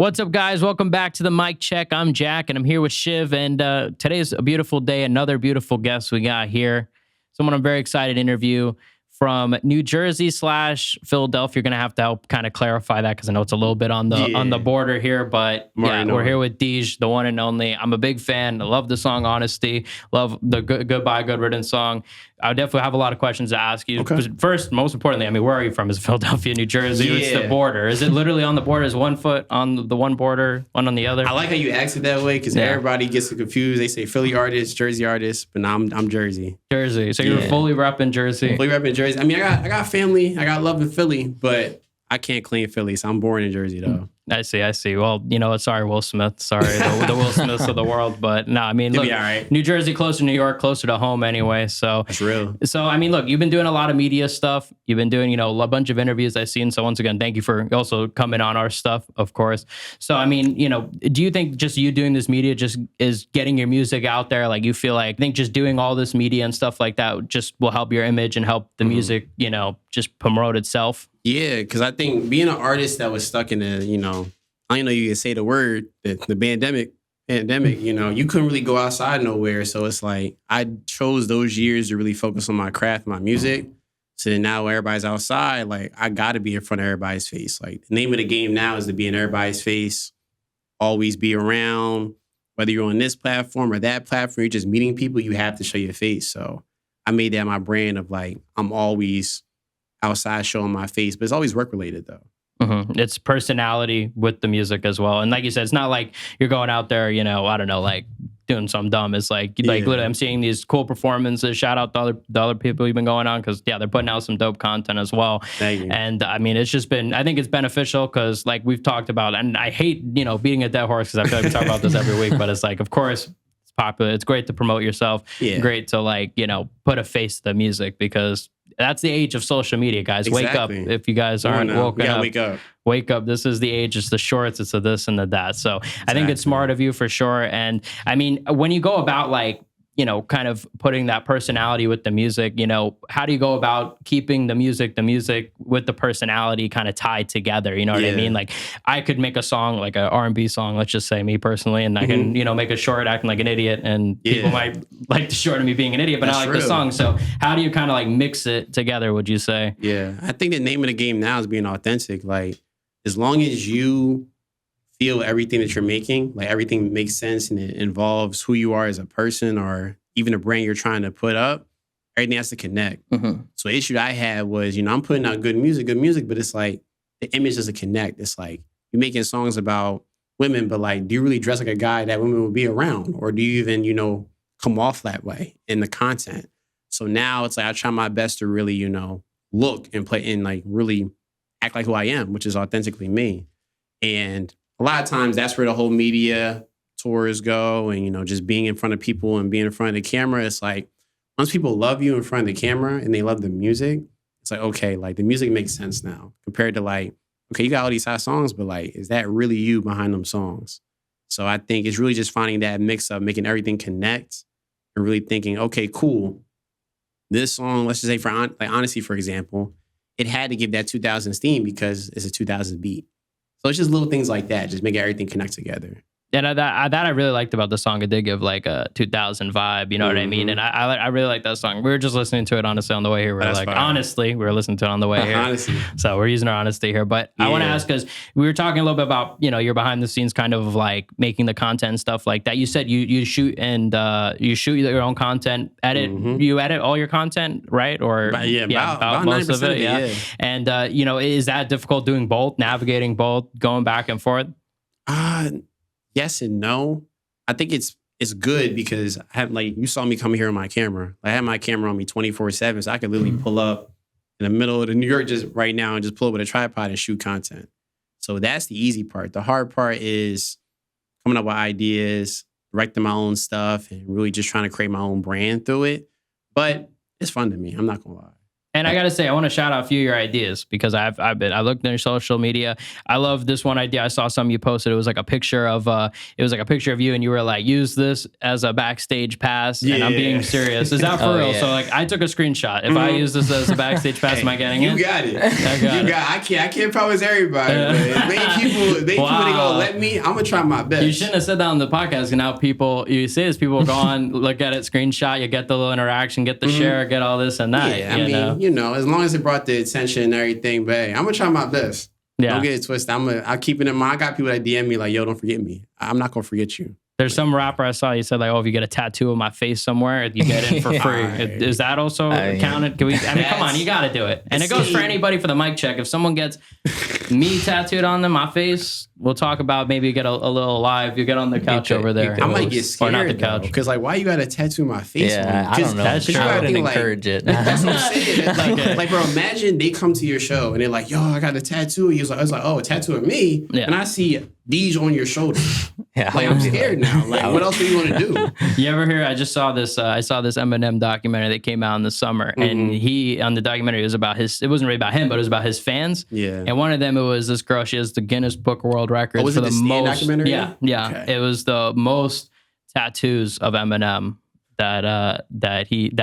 What's up, guys? Welcome back to the Mic Check. I'm Jack, and I'm here with Chiv. And today's a beautiful day. Another beautiful guest we got here. Someone I'm very excited to interview from New Jersey / Philadelphia. You're gonna have to help kind of clarify that because I know it's a little bit on the border here. But yeah, we're here with Deige, the one and only. I'm a big fan. I love the song "Honesty." Love the "Goodbye, Good Riddance" song. I definitely have a lot of questions to ask you. Okay. First, most importantly, I mean, where are you from? Is Philadelphia, New Jersey? Yeah. It's the border. Is it literally on the border? Is 1 foot on the one border, one on the other? I like how you asked it that way because everybody gets confused. They say Philly artist, Jersey artist, but now I'm Jersey. Jersey. So you're fully repping Jersey. Fully repping Jersey. I mean, I got family. I got love in Philly, but I can't claim Philly, so I'm born in Jersey, though. I see. Well, you know, sorry, Will Smith. Sorry, the Will Smiths of the world. But no, I mean, look, all right. New Jersey closer to New York, closer to home anyway. So that's real. So, I mean, look, you've been doing a lot of media stuff. You've been doing, a bunch of interviews I've seen. So once again, thank you for also coming on our stuff, of course. So, I mean, do you think just you doing this media just is getting your music out there? Like, you feel like, I think just doing all this media and stuff like that just will help your image and help the music, just promote itself? Yeah, because I think being an artist that was stuck in I don't know you can say the word, the pandemic, you couldn't really go outside nowhere. So it's like I chose those years to really focus on my craft, my music. So then now everybody's outside, like I got to be in front of everybody's face. Like the name of the game now is to be in everybody's face, always be around. Whether you're on this platform or that platform, you're just meeting people, you have to show your face. So I made that my brand of like, I'm always outside showing my face, but it's always work related though. Mm-hmm. It's personality with the music as well. And like you said, it's not like you're going out there, I don't know, like doing something dumb. It's like literally I'm seeing these cool performances. Shout out to the other people you've been going on because, they're putting out some dope content as well. Thank you. And I mean, it's just been, I think it's beneficial because like we've talked about, and I hate, beating a dead horse because I feel like we talk about this every week, but it's like, of course, it's popular. It's great to promote yourself. Yeah. Great to like, put a face to the music because that's the age of social media, guys. Exactly. Wake up if you guys aren't woken up. Wake up. Wake up. This is the age. It's the shorts. It's the this and the that. So I think it's smart of you for sure. And I mean, when you go about like, kind of putting that personality with the music, how do you go about keeping the music with the personality kind of tied together? You know what I mean? Like I could make a song, like a R&B song, let's just say me personally, and I can, make a short acting like an idiot and people might like the short of me being an idiot, but I like the song. So how do you kind of like mix it together, would you say? Yeah. I think the name of the game now is being authentic. Like as long as you feel everything that you're making, like everything makes sense and it involves who you are as a person or even a brand you're trying to put up, everything has to connect. So the issue that I had was, I'm putting out good music, but it's like the image doesn't connect. It's like you're making songs about women, but like, do you really dress like a guy that women would be around? Or do you even, come off that way in the content? So now it's like I try my best to really, look and play and like really act like who I am, which is authentically me. And a lot of times that's where the whole media tours go and, just being in front of people and being in front of the camera. It's like, once people love you in front of the camera and they love the music, it's like, okay, like the music makes sense now compared to like, okay, you got all these hot songs, but like, is that really you behind them songs? So I think it's really just finding that mix of making everything connect and really thinking, okay, cool. This song, let's just say for like Honesty, for example, it had to give that 2000s theme because it's a 2000 beat. So it's just little things like that, just make everything connect together. And that I really liked about the song. It did give like a 2000 vibe, you know what I mean? And I really like that song. We were just listening to it honestly on the way here. We were like, honestly, we were listening to it on the way here. Honestly. So we're using our honesty here. But I want to ask, because we were talking a little bit about, your behind the scenes kind of like making the content and stuff like that. You said you shoot and you shoot your own content, edit. You edit all your content, right? Or about most of it. Yeah. And is that difficult doing both, navigating both, going back and forth? Yes and no. I think it's good because I have like you saw me come here on my camera. Like, I have my camera on me 24/7, so I could literally pull up in the middle of New York just right now and just pull up with a tripod and shoot content. So that's the easy part. The hard part is coming up with ideas, directing my own stuff, and really just trying to create my own brand through it. But it's fun to me. I'm not gonna lie. And I gotta say, I want to shout out a few of your ideas because I looked in your social media. I love this one idea. I saw some you posted. It was like a picture of you, and you were like, use this as a backstage pass. And I'm being serious. Is that for real? Yeah. So like, I took a screenshot. If I use this as a backstage pass, am I getting it? You got it. I can't promise everybody. But many people they gonna let me. I'm gonna try my best. You shouldn't have said that on the podcast. And now you see this, people go on, look at it, screenshot, you get the little interaction, get the share, get all this and that. Yeah, I mean, as long as it brought the attention and everything, but hey, I'm gonna try my best. Yeah. Don't get it twisted. I'll keep it in mind. I got people that DM me like, yo, don't forget me. I'm not gonna forget you. There's some rapper I saw, you said like, oh, if you get a tattoo of my face somewhere, you get in for free. Is that also counted? Come on, you got to do it. And it goes for anybody for the mic check. If someone gets me tattooed on them, my face, we'll talk about maybe you get a little live. You get on the couch over there. I might get scared, or not the couch. Because like, why you got to tattoo my face? Yeah, I don't know. That's true. I wouldn't encourage it. That's what I'm saying. Like, bro, imagine they come to your show and they're like, yo, I got a tattoo. I was like, oh, a tattoo of me? Yeah. And I see Deige on your shoulder. Yeah, like I'm scared now. Like, what else do you want to do? You ever hear? I just saw this. I saw this Eminem documentary that came out in the summer, and he on the documentary it was about his. It wasn't really about him, but it was about his fans. Yeah. And one of them, it was this girl. She has the Guinness Book of World Records for the most. Documentary? Yeah. Okay. It was the most tattoos of Eminem that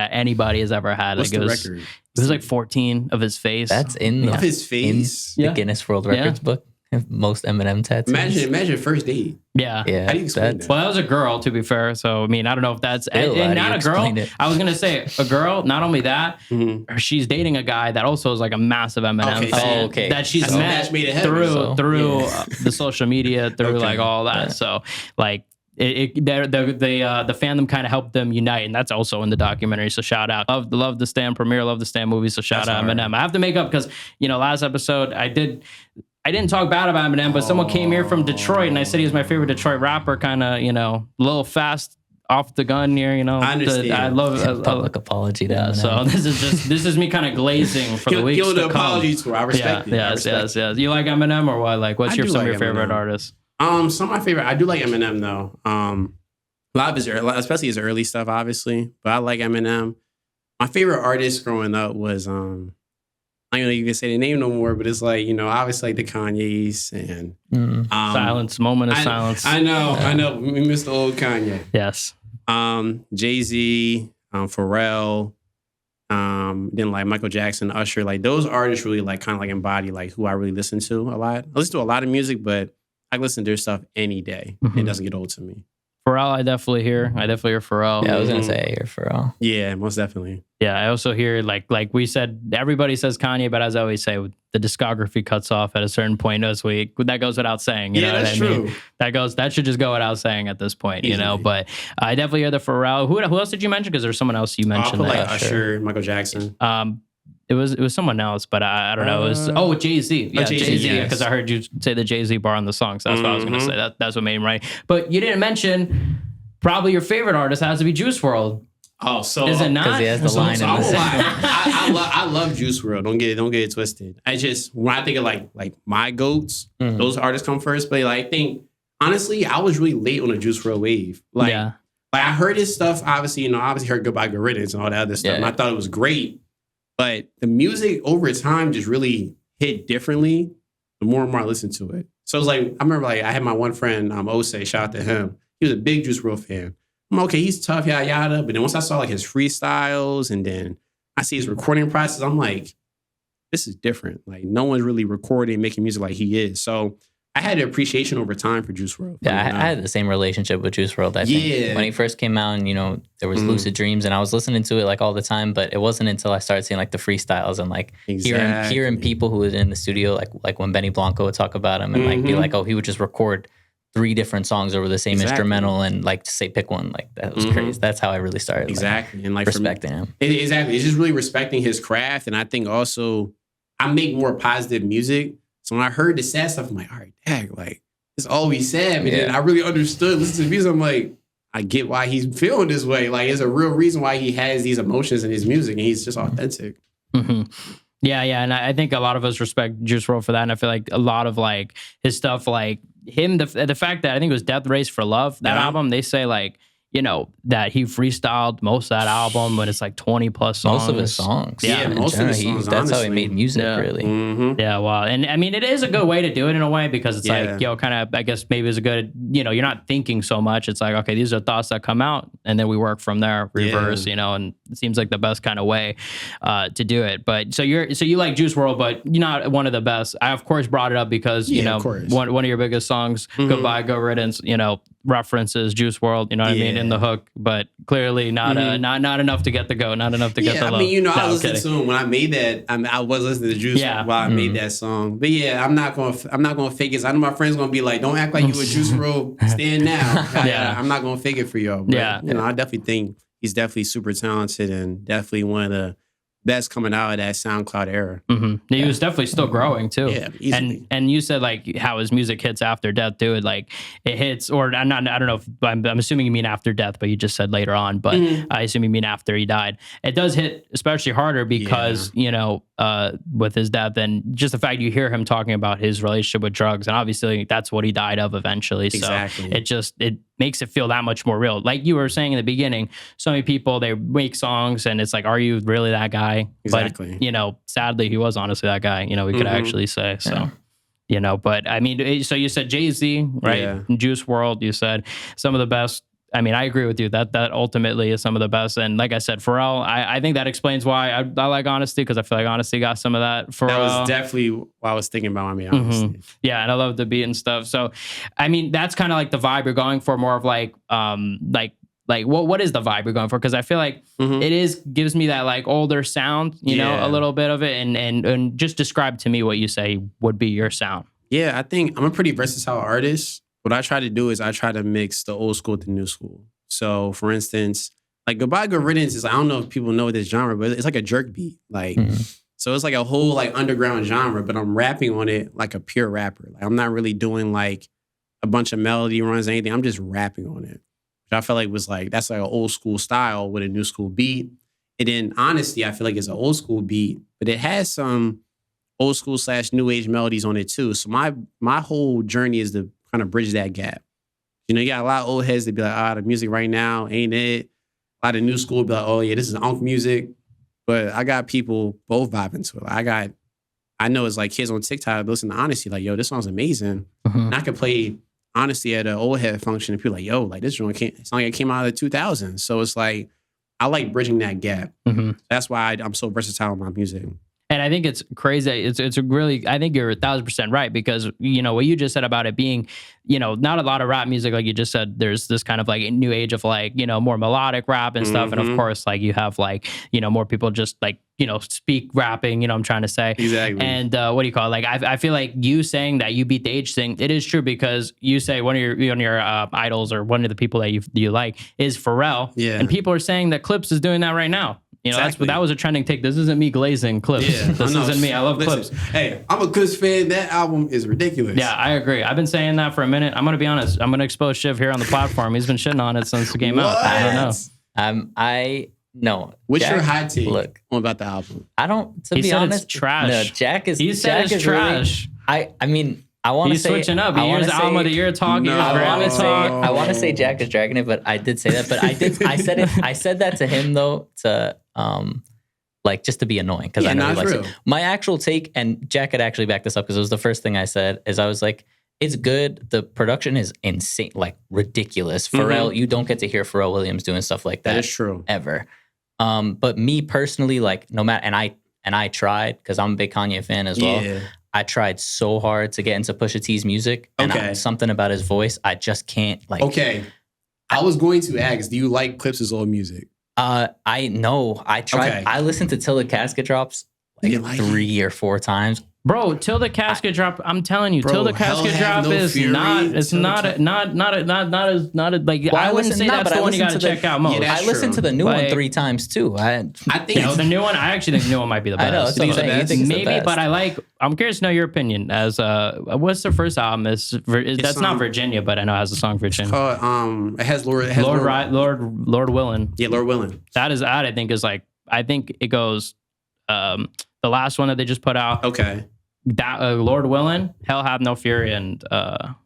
anybody has ever had. What's like the record? It was like 14 of his face. That's in of his face. In the Guinness World Records book. Most Eminem tattoos. Imagine first date. Yeah. How do you explain that? Well, that was a girl, to be fair. So, I mean, I don't know if that's... and not a girl. I was going to say, a girl, not only that, she's dating a guy that also is like a massive Eminem fan. Okay. That she's met through the social media, through like all that. Yeah. So, like... the fandom kind of helped them unite, and that's also in the documentary. So shout out, love the Stan premiere, love the Stan movie. So shout out Eminem. I have to make up because last episode I didn't talk bad about Eminem, but someone came here from Detroit, and I said he was my favorite Detroit rapper. Kind of a little fast off the gun here. I understand. I love public apology to Eminem. So this is me kind of glazing for the weeks to come. The apology tour. I respect it. Yes. You like Eminem or what? Like, what's some of your favorite artists? Some of my favorite, I do like Eminem though. A lot of his, especially his early stuff, obviously. But I like Eminem. My favorite artist growing up was, I don't know if you can say the name no more, but it's like, obviously like the Kanye's and silence, moment of silence. I know. We missed the old Kanye. Yes. Jay-Z, Pharrell, then like Michael Jackson, Usher, like those artists really like kind of like embody like who I really listen to a lot. I listen to a lot of music, but I listen to their stuff any day. It doesn't get old to me. Pharrell, I definitely hear Pharrell. Yeah, I was gonna say I hear Pharrell. Yeah, most definitely. Yeah, I also hear like we said, everybody says Kanye, but as I always say, the discography cuts off at a certain point. That goes without saying. You know that's what I true. mean? That should just go without saying at this point. Easily. But I definitely hear the Pharrell. Who else did you mention? Because there's someone else you mentioned. I'll put like Usher, Michael Jackson. It was someone else, but I don't know. It was Jay-Z. Yeah, Jay-Z. Because I heard you say the Jay-Z bar on the song. So that's what I was going to say. That's what made him right. But you didn't mention probably your favorite artist has to be Juice WRLD. Oh, so is it not? Because he has the line in the song. I love Juice WRLD. Don't get it twisted. I just when I think of like my goats, those artists come first. But like, I think honestly, I was really late on the Juice WRLD wave. Like I heard his stuff. Obviously, heard Goodbye Good Riddance and all that other stuff. And I thought it was great. But the music over time just really hit differently the more and more I listened to it. So it was like, I remember like I had my one friend, Ose, shout out to him. He was a big Juice WRLD fan. I'm okay, he's tough, yada, yada. But then once I saw like his freestyles and then I see his recording process, I'm like, this is different. Like no one's really recording, making music like he is. So I had an appreciation over time for Juice WRLD. Yeah, I had the same relationship with Juice WRLD. I think when he first came out, and there was Lucid Dreams, and I was listening to it like all the time. But it wasn't until I started seeing like the freestyles and like hearing people who was in the studio, like when Benny Blanco would talk about him and like be like, oh, he would just record 3 different songs over the same instrumental and like say pick one. Like that was crazy. That's how I really started. Exactly, and like respecting him. Exactly, it's just really respecting his craft, and I think also I make more positive music. So when I heard the sad stuff, I'm like, all right, dang, like, it's all we said. But then I really understood, listen to the music, I'm like, I get why he's feeling this way. Like, there's a real reason why he has these emotions in his music, and he's just authentic. Yeah, and I think a lot of us respect Juice WRLD for that, and I feel like a lot of, like, his stuff, like, him, the fact that I think it was Death Race for Love, that album, they say, like, that he freestyled most of that album when it's like 20 plus songs. Most of his songs. Yeah, most of his songs, that's how he made music, really. Mm-hmm. Yeah, wow. And I mean, it is a good way to do it in a way because it's like, kind of, I guess maybe it's a good, you're not thinking so much. It's like, okay, these are thoughts that come out and then we work from there, reverse, and it seems like the best kind of way to do it. But so you like Juice WRLD, but you're not one of the best. I, of course, brought it up because, one of your biggest songs, Goodbye, Go Riddance, references Juice WRLD, you know what I mean, in the hook, but clearly not enough to get the go, not enough to get the love. I mean, I listened to him when I made that. I was listening to Juice while I made that song. But yeah, I'm not gonna fake it. I know my friends gonna be like, "Don't act like you a Juice WRLD stand now." I'm not gonna fake it for y'all. But, I definitely think he's definitely super talented and definitely one of the best coming out of that SoundCloud era. He was definitely still growing too. Yeah, easily. And you said like how his music hits after death too. It hits, or I don't know if I'm assuming you mean after death, but you just said later on. But I assume you mean after he died. It does hit especially harder because with his death and just the fact you hear him talking about his relationship with drugs, and obviously that's what he died of eventually. Exactly. So it makes it feel that much more real. Like you were saying in the beginning, so many people, they make songs and it's like, are you really that guy? Exactly. But, sadly, he was honestly that guy, we could actually say. So, but I mean, so you said Jay-Z, right? Yeah. Juice WRLD, you said some of the best. I mean, I agree with you that ultimately is some of the best. And like I said, Pharrell, I think that explains why I like Honesty, because I feel like Honesty got some of that. Pharrell. That was definitely what I was thinking about. I mean, Honesty. Yeah, and I love the beat and stuff. So, I mean, that's kind of like the vibe you're going for, more of like what is the vibe you're going for? Because I feel like it gives me that like older sound, a little bit of it, and just describe to me what you say would be your sound. Yeah, I think I'm a pretty versatile artist. What I try to do is I try to mix the old school with the new school. So, for instance, like Goodbye, Go Riddance is, I don't know if people know this genre, but it's like a jerk beat. Like, so it's like a whole like underground genre, but I'm rapping on it like a pure rapper. Like, I'm not really doing like a bunch of melody runs or anything. I'm just rapping on it. Which I felt like was like, that's like an old school style with a new school beat. And then Honesty, I feel like it's an old school beat, but it has some old school / new age melodies on it too. So my whole journey is to kind of bridge that gap. You got a lot of old heads that be like, the music right now ain't it. A lot of new school be like, oh yeah, this is Unk music. But I got people both vibing to it. I know it's like kids on TikTok listen to Honesty, like, yo, this song's amazing. And I could play Honesty at an old head function and people like, yo, like this song came out of the 2000s. So it's like, I like bridging that gap. That's why I'm so versatile in my music. And I think it's crazy. It's really, I think you're 1,000% right, because, what you just said about it being, not a lot of rap music, like you just said, there's this kind of like new age of like, more melodic rap and stuff. And of course, like you have like, more people just like, speak rapping, I'm trying to say. Exactly. And what do you call it? Like, I feel like you saying that you beat the age thing, it is true, because you say one of your idols or one of the people that you like is Pharrell. Yeah. And people are saying that Clipse is doing that right now. Exactly. That was a trending take. This isn't me glazing Clipse. Yeah, this isn't me. I love Clipse. Hey, I'm a Clipse fan. That album is ridiculous. Yeah, I agree. I've been saying that for a minute. I'm going to be honest. I'm going to expose Chiv here on the platform. He's been shitting on it since it came out. I don't know. No. What's Jack, your hot take about the album? I don't, to he be said honest. It's trash. No, Jack is He said Jack it's trash. Really, I mean, I want to say he's switching up. He hears album of the year talk. I want to say Jack is dragging it, but I did say that. But I said that to him though, to like just to be annoying, because I know he likes it. My actual take, and Jack could actually back this up because it was the first thing I said, is I was like, it's good. The production is insane, like ridiculous. Pharrell, you don't get to hear Pharrell Williams doing stuff like that. That is true. Ever. But me personally, like no matter, and I tried, because I'm a big Kanye fan as well. Yeah. I tried so hard to get into Pusha T's music, and something about his voice, I just can't like. Okay, I was going to ask, do you like Clipse's old music? I know. I tried. Okay. I listened to Till the Casket Drops like 3 or 4 times. Bro, Till the Casket Drop, I'm telling you, Till the Casket Drop is not as like, I wouldn't say that's the one you gotta check out most. I listened to the new one 3 times too. I think the new one, I actually think the new one might be the best. I know, that's what I'm saying. Maybe, but I'm curious to know your opinion as what's the first album? That's not Virginia, but I know it has a song Virginia. It's called, it has Lord Willin'. Yeah, Lord Willin'. That I think is like, I think it goes the last one that they just put out. Okay. Lord willing, Hell Have No Fury, and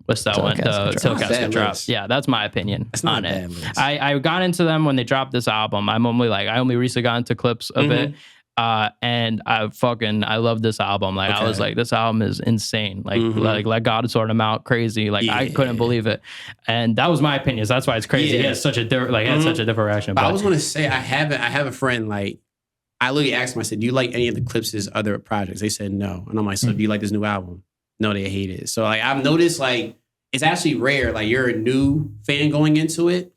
what's that one? Till Casket Drop. Yeah, that's my opinion on it. I got into them when they dropped this album. I only recently got into Clipse a bit. And I love this album. Like I was like, this album is insane. Like let God sort him out, crazy. Like I couldn't believe it, and that was my opinion. So that's why it's crazy. He has such a had such a different reaction. But I was going to say, I have a friend, like I literally asked him. I said, "Do you like any of the Clipse's other projects?" They said no, and I'm like, "So do you like this new album?" No, they hate it. So like I've noticed, like it's actually rare. Like you're a new fan going into it.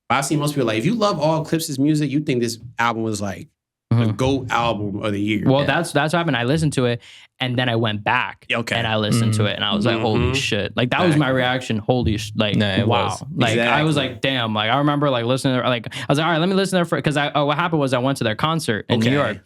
But I've seen most people like, if you love all Clipse's music, you think this album was like the GOAT album of the year. Well, that's what happened. I listened to it, and then I went back and I listened to it, and I was like, "Holy shit!" Like that was my reaction. Holy wow! Like I was like, "Damn!" Like I remember like listening to like I was like, "All right, let me listen to because what happened was I went to their concert in New York,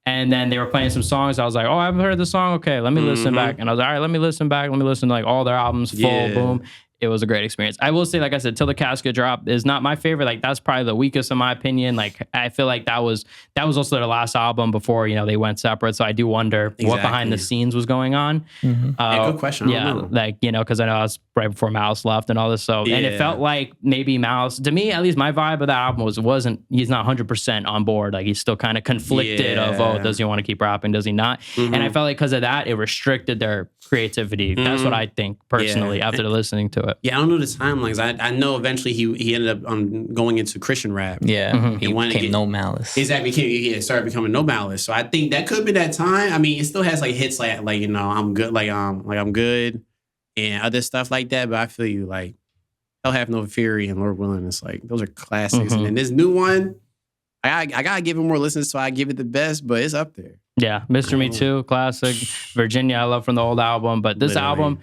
and then they were playing some songs. I was like, "Oh, I haven't heard this song. Okay, let me listen back." And I was like, "All right, let me listen back. Let me listen to like all their albums full boom." It was a great experience. I will say, like I said, Till the Casket Drop is not my favorite. Like that's probably the weakest in my opinion. Like I feel like that was also their last album before they went separate. So I do wonder what behind the scenes was going on. Good question. Like because I know it's right before Malice left and all this. So and it felt like maybe Malice, to me at least, my vibe of that album wasn't he's not 100% on board. Like he's still kind of conflicted of does he want to keep rapping, does he not? And I felt like because of that it restricted their creativity. That's what I think personally after listening to it. Yeah, I don't know the timelines. I know eventually he ended up going into Christian rap. Yeah, he became No Malice. Exactly, he started becoming No Malice. So I think that could be that time. I mean, it still has like hits like I'm good, like I'm good, and other stuff like that. But I feel you, like Hell Have No Fury and Lord Willing. It's like those are classics. And then this new one, I gotta give it more listens, so I give it the best. But it's up there. Yeah, Mr. Me Too, classic. Virginia, I love from the old album, but this album,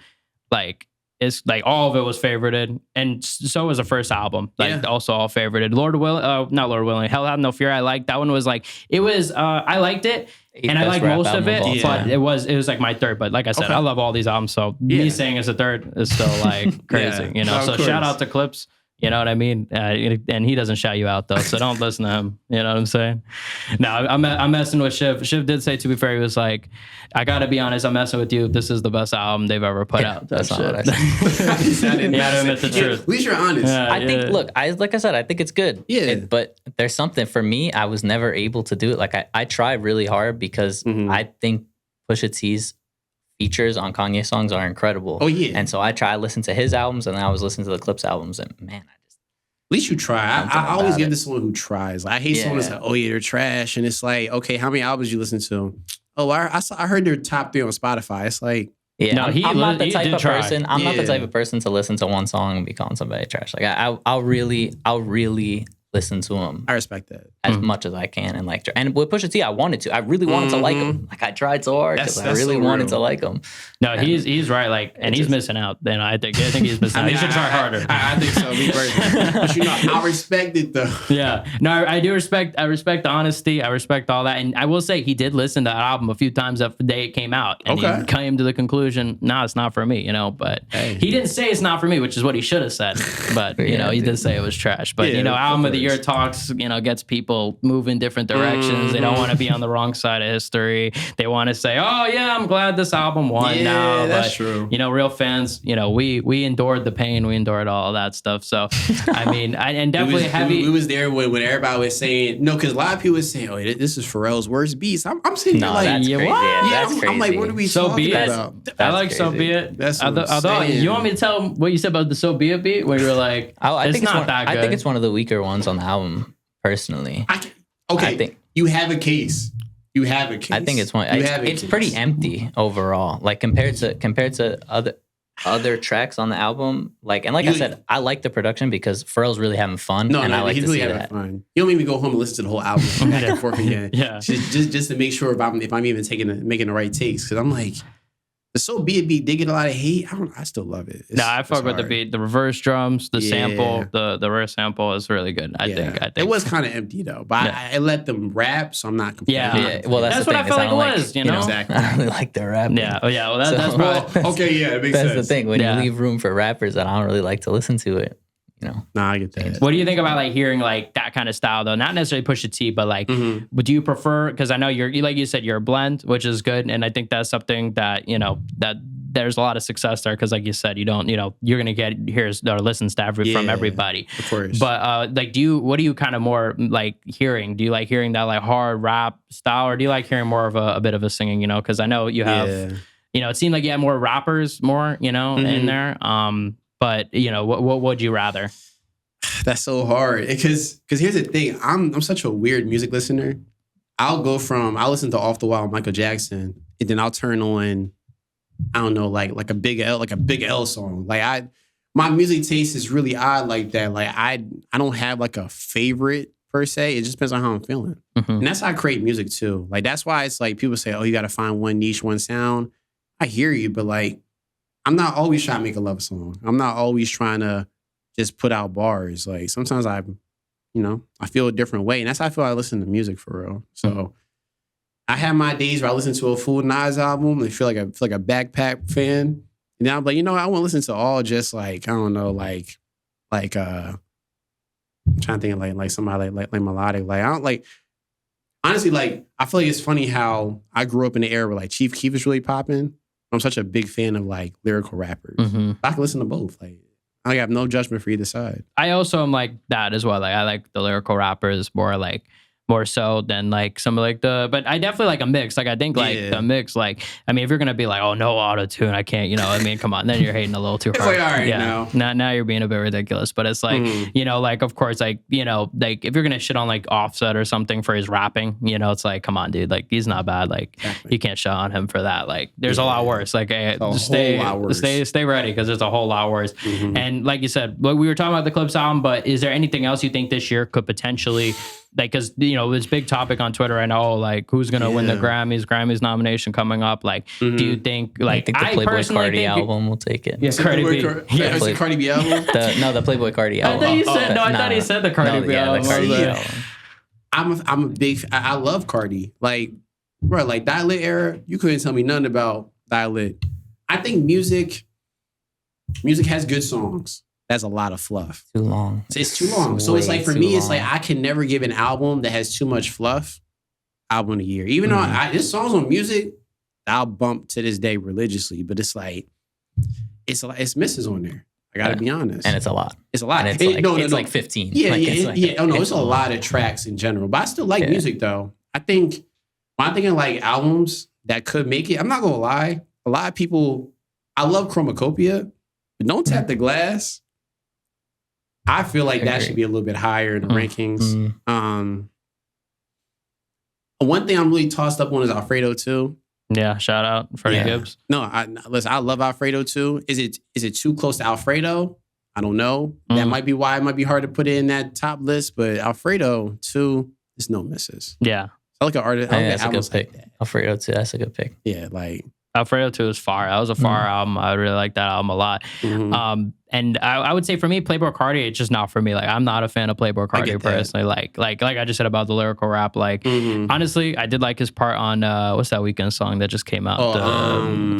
like. It's like all of it was favorited, and so was the first album. Like also all favorited. Not Lord Willing. Hell Have No Fear. I liked that one. Was like it was. I liked it, and I liked most of it. But it was like my third. But like I said, I love all these albums. So me saying it's a third is still like crazy. So shout out to Clipse. You know what I mean? And he doesn't shout you out though, so don't listen to him. You know what I'm saying? No, I'm messing with Chiv. Chiv did say, to be fair, he was like, I gotta be honest, I'm messing with you. This is the best album they've ever put out. That's not what I said. You gotta admit the truth. At least you're honest. I think, look, like I said, I think it's good. Yeah. But there's something for me, I was never able to do it. Like I try really hard because I think Pusha T's features on Kanye songs are incredible. Oh yeah. And so I listen to his albums, and then I was listening to the Clipse albums, and man, at least you try. I always give this to someone who tries. Like, I hate someone that's like, oh yeah, they're trash. And it's like, okay, how many albums you listen to? Oh, I heard their top 3 on Spotify. It's like, no, I'm not the type of person. I'm not the type of person to listen to one song and be calling somebody trash. Like I'll really listen to him. I respect that as much as I can, and with Pusha T, I wanted to. I really wanted to like him. Like I tried so hard because I really wanted to like him. No, he's right. Like, and he's missing out. Then I think he's missing out. He should try harder. I think so. Me personally, but I respect it though. Yeah, no, I do respect. I respect the honesty. I respect all that, and I will say he did listen to that album a few times the day it came out, and he came to the conclusion, "No, it's not for me." But he didn't say it's not for me, which is what he should have said. But he did say it was trash. But album of the year talks, gets people moving different directions. They don't want to be on the wrong side of history. They want to say, "Oh yeah, I'm glad this album won." Yeah, that's true. Real fans, we endured the pain, we endured all of that stuff. So, I mean, and definitely heavy. We was there when everybody was saying no, because a lot of people was saying, "Oh, this is Pharrell's worst beats." I'm sitting there like, that's crazy. What? That's crazy. I'm like, what are we talking about? I like crazy. So Be It. That's although you want me to tell what you said about the So Be It beat, where you're like, I it's think not that good. I think it's one of the weaker ones on the album, personally. I think you have a case. You have a case. I think it's one. It's pretty empty overall. Like compared to other tracks on the album. Like I said, I like the production because Pharrell's really having fun. I like he's to really see having that. fun. You don't make me go home and listen to the whole album back and forth again. Yeah. Just to make sure if I'm even making the right takes, because I'm like, the So Be It beat did get a lot of hate. I still love it. I fuck with the beat. The reverse drums, the sample, the reverse sample is really good. I think it was kind of empty though, but I let them rap, so I'm not complaining. Yeah. Well, that's what I felt like it was. Exactly. I don't really like their rap. Yeah. Oh yeah. Well, that's probably okay. Yeah, it makes sense. That's the thing. When you leave room for rappers, that I don't really like to listen to it. Nah, I get that. What do you think about like hearing like that kind of style though? Not necessarily Pusha T, but like, would you prefer? Because I know like you said, you're a blend, which is good, and I think that's something that that there's a lot of success there. Because like you said, you don't, you're gonna get or listens to from everybody, of course. But like, what do you kind of more like hearing? Do you like hearing that like hard rap style, or do you like hearing more of a bit of a singing? Because I know you have, it seemed like you had more rappers, in there. But what would you rather? That's so hard because here's the thing. I'm such a weird music listener. I'll listen to Off the Wall Michael Jackson, and then I'll turn on, I don't know, like a Big L song. Like my music taste is really odd like that. Like I don't have like a favorite per se. It just depends on how I'm feeling, and that's how I create music too. Like that's why it's like people say, oh, you got to find one niche, one sound. I hear you, but like I'm not always trying to make a love song. I'm not always trying to just put out bars. Like sometimes I feel a different way. And that's how I feel I listen to music for real. So I have my days where I listen to a full Nas album and feel like a backpack fan. And then I'm like, I want to listen to all just like, I don't know, I'm trying to think of like somebody like melodic. Like I don't like, honestly, like I feel like it's funny how I grew up in the era where like Chief Keef is really popping. I'm such a big fan of like lyrical rappers. I can listen to both. Like I have no judgment for either side. I also am like that as well. Like I like the lyrical rappers more so than like some of like but I definitely like a mix. Like I think like the mix, like, I mean, if you're going to be like, oh, no auto-tune, I can't, I mean, come on, then you're hating a little too hard. It's like, all right, now you're being a bit ridiculous, but it's like, like, of course, like, like if you're going to shit on like Offset or something for his rapping, it's like, come on, dude, like he's not bad. Like you can't shit on him for that. Like there's a lot worse. Like stay ready because there's a whole lot worse. And like you said, we were talking about the Clipse album, but is there anything else you think this year could potentially, like, because this big topic on Twitter right now, like who's gonna win the Grammys nomination coming up? Like, do you think like I think the Playboy Cardi album will take it? Yeah, Cardi B. The Cardi B album. The Playboy Cardi album. I thought he said the Cardi B album. The Cardi B album. I'm a big. I love Cardi. Like, bro, like Dial-Lit era. You couldn't tell me nothing about Dial-Lit. I think music has good songs. That's a lot of fluff. Too long. It's too long. So it's like, for me, it's like I can never give an album that has too much fluff album of the year. Even though this songs on music, I'll bump to this day religiously. But it's like, it's misses on there. I gotta be honest. And it's a lot. It's a lot. And it's like 15. Yeah, it's a lot of tracks in general. But I still like music though. I think when I'm thinking like albums that could make it, I'm not gonna lie. A lot of people, I love Chromacopia, but Don't Tap the Glass. I feel like that should be a little bit higher in the rankings. One thing I'm really tossed up on is Alfredo too. Yeah, shout out Freddie Gibbs. No, listen, I love Alfredo too. Is it too close to Alfredo? I don't know. That might be why it might be hard to put it in that top list. But Alfredo too, there's no misses. Yeah, I like an artist. I think that's a good pick. Like Alfredo too, that's a good pick. Yeah, like Alfredo 2 is far. That was a far album. I really like that album a lot. And I would say for me, Playboy Cardi, it's just not for me. Like I'm not a fan of Playboy Cardi personally. Like I just said about the lyrical rap. Like honestly, I did like his part on what's that Weeknd song that just came out?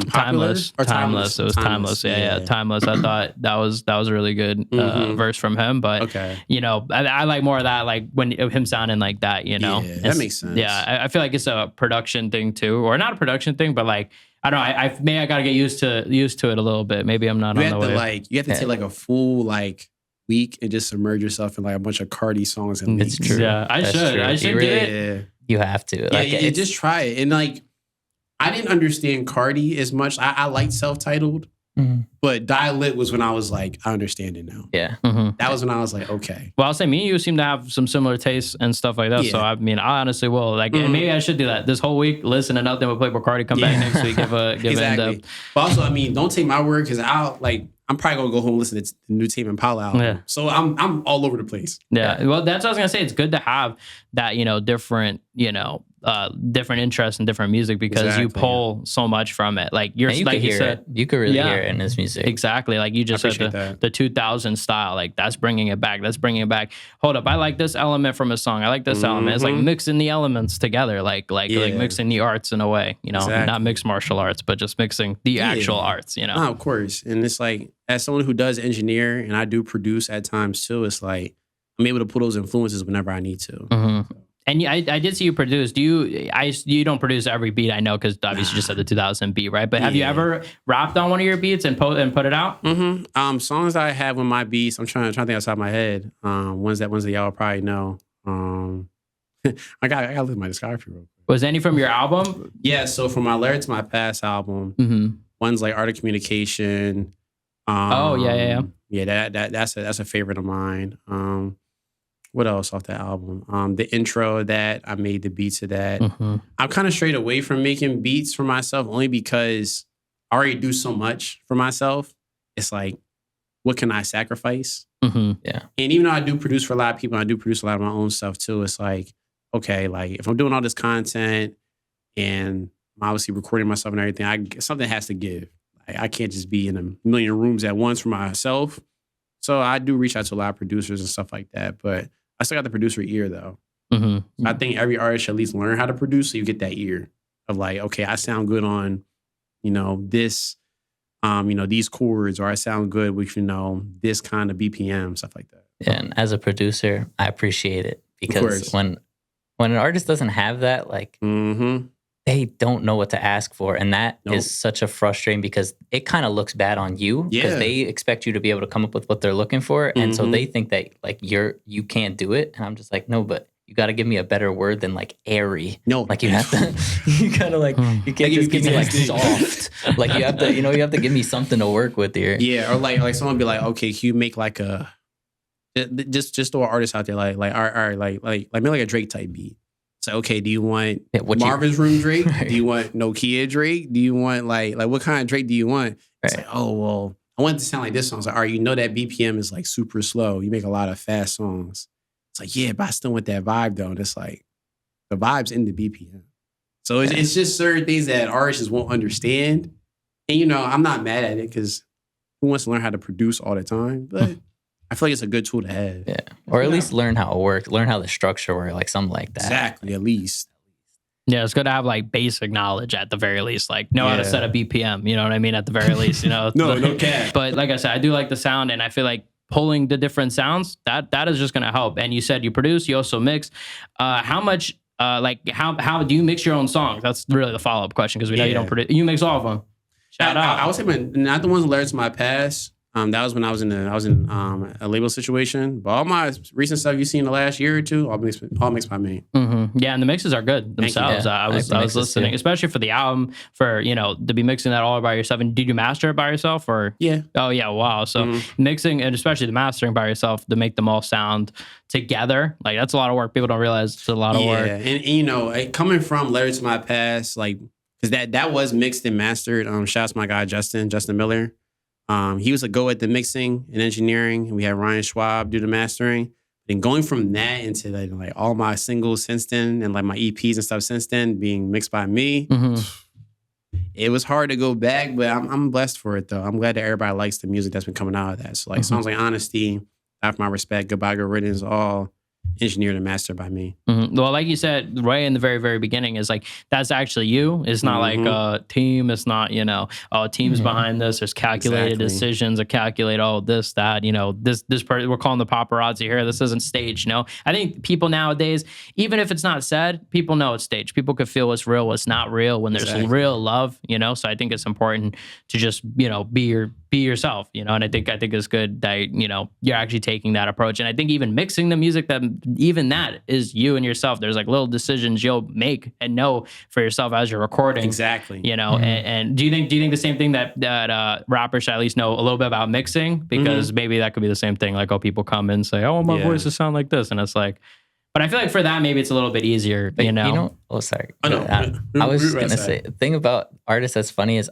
Timeless. Timeless. It was Timeless. Yeah, Timeless. I thought that was a really good verse from him. But I like more of that. Like when him sounding like that. That makes sense. Yeah, I feel like it's a production thing too, or not a production thing, but like. I don't know. I gotta get used to it a little bit. Maybe I'm not on the way. You have to take like a full week and just submerge yourself in like a bunch of Cardi songs and it's true. Yeah, I should do it. You have to. Yeah, just try it. And like, I didn't understand Cardi as much. I liked self-titled, but Dial-Lit was when I was like, I understand it now. Yeah, that was when I was like, okay. Well, I'll say me and you seem to have some similar tastes and stuff like that. Yeah. So I mean, I honestly will and maybe I should do that this whole week. Listen to nothing but Playboy Cardi. Come back next week. Give exactly. in depth. But also, I mean, don't take my word because I'm probably gonna go home and listen to the new Tame Impala album. Yeah. So I'm all over the place. Yeah. Well, that's what I was gonna say. It's good to have that different different interests and different music because you pull so much from it. Like you're you like you said, you could really hear it in his music. Exactly. Like you just said the 2000 style, like that's bringing it back. That's bringing it back. Hold up. I like this element from a song. I like this element. It's like mixing the elements together, like mixing the arts in a way, not mixed martial arts, but just mixing the actual arts, No, of course. And it's like, as someone who does engineer and I do produce at times too, it's like I'm able to pull those influences whenever I need to. And I did see you produce. You don't produce every beat, I know, because obviously you just said the 2000 beat, right? But have you ever rapped on one of your beats and put it out? Songs I have with my beats, I'm trying to think outside my head. Ones that y'all probably know. I gotta look at my discography real quick. Was any from your album? Yeah, so from my Lyrics to My Past album, ones like Art of Communication. Yeah, that's a favorite of mine. What else off that album? The intro that I made the beats of that. I'm kind of strayed away from making beats for myself only because I already do so much for myself. It's like, what can I sacrifice? Yeah. And even though I do produce for a lot of people, I do produce a lot of my own stuff too. It's like, okay, like if I'm doing all this content and I'm obviously recording myself and everything, something has to give. I can't just be in a million rooms at once for myself. So I do reach out to a lot of producers and stuff like that, but I still got the producer ear though. So I think every artist should at least learn how to produce so you get that ear of like, okay, I sound good on, this, these chords, or I sound good with, this kind of BPM, stuff like that. Yeah, and as a producer, I appreciate it because when an artist doesn't have that, like, they don't know what to ask for. And that is such a frustrating because it kind of looks bad on you because they expect you to be able to come up with what they're looking for. And so they think that like you can't do it. And I'm just like, no, but you got to give me a better word than like airy. No. Like you have to, you gotta like, you can't just give me like soft. Like you have to, you have to give me something to work with here. Yeah. Or like someone be like, okay, can you make like just throw an artist out there like, all right, like make like a Drake type beat. So, okay, do you want Marvin's Room Drake? Right. Do you want Nokia Drake? Do you want like what kind of Drake do you want? It's like, oh, well, I want it to sound like this song. It's like, all right, that BPM is like super slow. You make a lot of fast songs. It's like, yeah, but I still want that vibe though. And it's like, the vibe's in the BPM. So it's just certain things that artists won't understand. And, I'm not mad at it because who wants to learn how to produce all the time? But I feel like it's a good tool to have. Yeah. Or at least learn how it works, learn how the structure works, like something like that. Exactly, at least. Yeah, it's good to have like basic knowledge at the very least, like know how to set a BPM, you know what I mean? At the very least, no cap. But like I said, I do like the sound and I feel like pulling the different sounds, that is just going to help. And you said you produce, you also mix. How much, how do you mix your own songs? That's really the follow-up question because we know you don't produce. You mix all of them. Shout out. I would say not the ones that Lyrics to My Past. That was when I was in a label situation. But all my recent stuff you've seen the last year or two, all mixed by me. Yeah, and the mixes are good themselves. I was listening, too. Especially for the album, for to be mixing that all by yourself. And did you master it by yourself or? Yeah. Oh yeah, wow. So mixing and especially the mastering by yourself to make them all sound together, like that's a lot of work. People don't realize it's a lot of work. And coming from Lyrics to My Past, like because that was mixed and mastered. Shout out to my guy Justin Miller. He was a go at the mixing and engineering, and we had Ryan Schwab do the mastering. And going from that into like all my singles since then, and like my EPs and stuff since then being mixed by me, it was hard to go back. But I'm blessed for it though. I'm glad that everybody likes the music that's been coming out of that. So like songs like Honesty, After My Respect, Goodbye Good Riddance, all engineered and mastered by me. Well, like you said, right in the very, very beginning is like, that's actually you. It's not like a team. It's not, a team's behind this. There's calculated decisions that calculate all this, that, this part, we're calling the paparazzi here. This isn't staged, I think people nowadays, even if it's not said, people know it's staged. People could feel what's real, what's not real when there's real love, so I think it's important to just, be yourself, and I think it's good that, you're actually taking that approach. And I think even mixing the music, that is you and yourself. There's like little decisions you'll make and know for yourself as you're recording. Exactly. And do you think the same thing that rappers should at least know a little bit about mixing? Because maybe that could be the same thing. Like, people come and say, oh, my voice to sound like this. And it's like, but I feel like for that, maybe it's a little bit easier, Oh, sorry. I was just going to say, the thing about artists that's funny is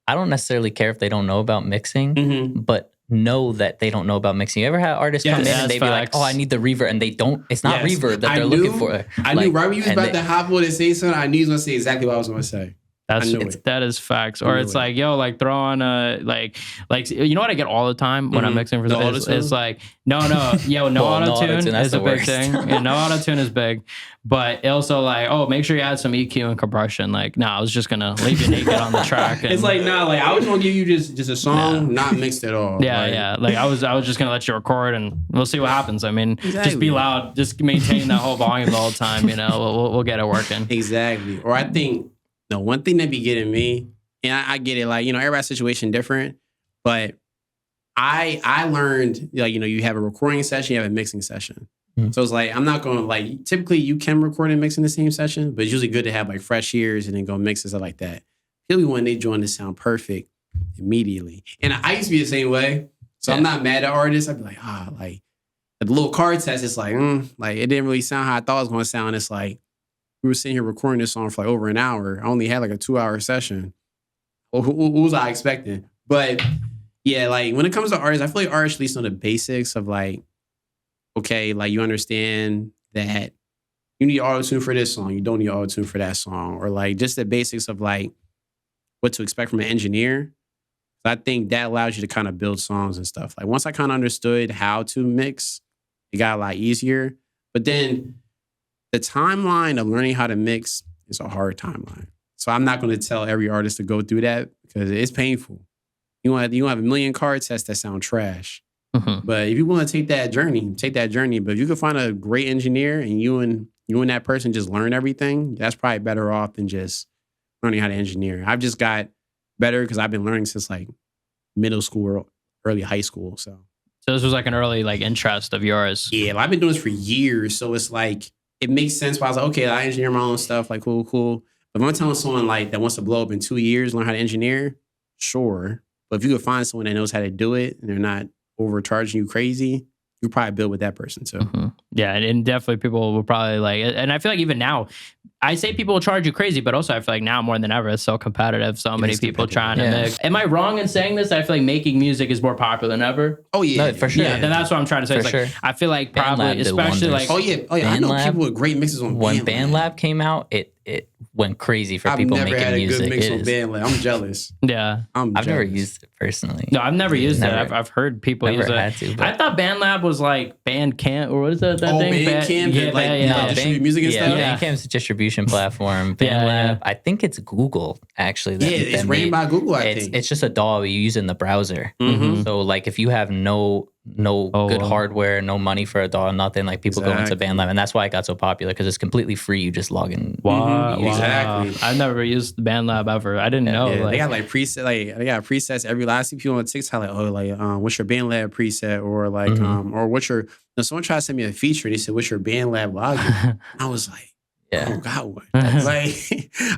I don't necessarily care if they don't know about mixing, but know that they don't know about mixing. You ever had artists come in and they be like, "Oh, I need the reverb," and they don't. It's not reverb that they're looking for. I knew right when you was about to hop on and say something. I knew you was gonna say exactly what I was gonna say. That is facts. Or it's like, yo, like throw on like you know what I get all the time when I'm mixing for this? It's like no auto-tune is a big thing. Yeah, no auto-tune is big. But also like, oh, make sure you add some EQ and compression. Like, no, I was just gonna leave you naked on the track. And, it's like, nah, like I was gonna give you just a song, not mixed at all. Yeah. Like I was just gonna let you record and we'll see what happens. I mean, just be loud, just maintain that whole volume the whole time, you know, we'll get it working. Exactly. Or I think one thing that be getting me, and I get it, like, you know, everybody's situation different, but I learned, like, you know, you have a recording session, you have a mixing session. So it's like, I'm not going to, like, typically you can record and mix in the same session, but it's usually good to have like fresh ears and then go mix and stuff like that. Really when they join the sound perfect immediately. And I used to be the same way. So I'm not mad at artists. I'd be like, like the little card test, it's like, like it didn't really sound how I thought it was going to sound. It's like, we were sitting here recording this song for like over an hour. I only had like a 2-hour session. Well, who was I expecting? But yeah, like when it comes to artists, I feel like artists at least know the basics of like, okay, like you understand that you need auto-tune for this song. You don't need auto-tune for that song. Or like just the basics of like what to expect from an engineer. So I think that allows you to kind of build songs and stuff. Like once I kind of understood how to mix, it got a lot easier. But then the timeline of learning how to mix is a hard timeline. So I'm not going to tell every artist to go through that because it's painful. You want to have a million card tests that sound trash. But if you want to take that journey, take that journey. But if you can find a great engineer and you and that person just learn everything, that's probably better off than just learning how to engineer. I've just got better because I've been learning since like middle school or early high school. So this was like an early like interest of yours. Yeah, I've been doing this for years. So it's like, it makes sense. Why I was like, okay, I engineer my own stuff. Like, cool. But if I'm telling someone like that wants to blow up in 2 years, learn how to engineer, sure. But if you could find someone that knows how to do it and they're not overcharging you crazy, you probably build with that person too. Yeah, and definitely people will probably like, and I feel like even now, I say people will charge you crazy, but also I feel like now more than ever, it's so competitive. So many people trying to mix. Am I wrong in saying this? I feel like making music is more popular than ever. Oh yeah, no, for sure. Yeah, then that's what I'm trying to say. It's like, I feel like probably, especially like, oh yeah. I know people with great mixes on BandLab. When BandLab came out, it went crazy for people making music. I've never had a good mix on BandLab. I'm jealous. Yeah, I've never used it personally. No, I've never used it. I've heard people use it. I thought BandLab was like Bandcamp, or what is that thing? Bandcamp, distribute music and stuff. Yeah, Bandcamp's a distribution platform. BandLab, I think it's Google actually. It's ran by Google. I think it's just a DAW you use in the browser. So like if you have no good hardware, no money for a DAW, nothing, like people go into BandLab, and that's why it got so popular because it's completely free. You just log in. Wow, exactly. I've never used BandLab ever. I didn't know. They got like preset, like they got presets. Every last people on TikTok like, what's your BandLab preset, or like or what's your. Someone tried to send me a feature. They said, "What's your BandLab login?" I was like, "Oh God, what?" Like,